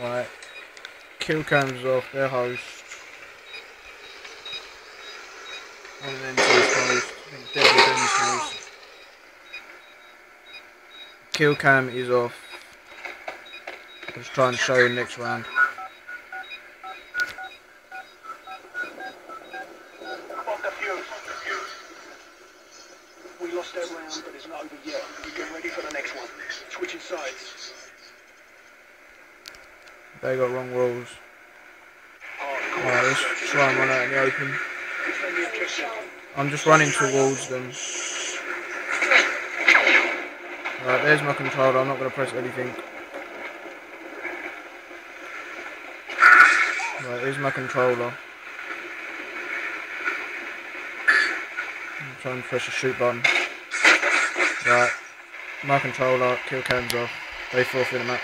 Right. Kill cams off, their host. One of them two's host. I think Deadly Ben's host. Kill cam is off. Let's try and show you next round. We lost that round, but it's not over yet. Get ready for the next one. Switching sides. They got wrong rules. Alright, let's try and run out in the open. I'm just running towards them. Right, there's my controller. I'm not going to press anything. Right, here's my controller. I'm trying to press the shoot button. Right, my controller, kill cams off. They forfeit the match.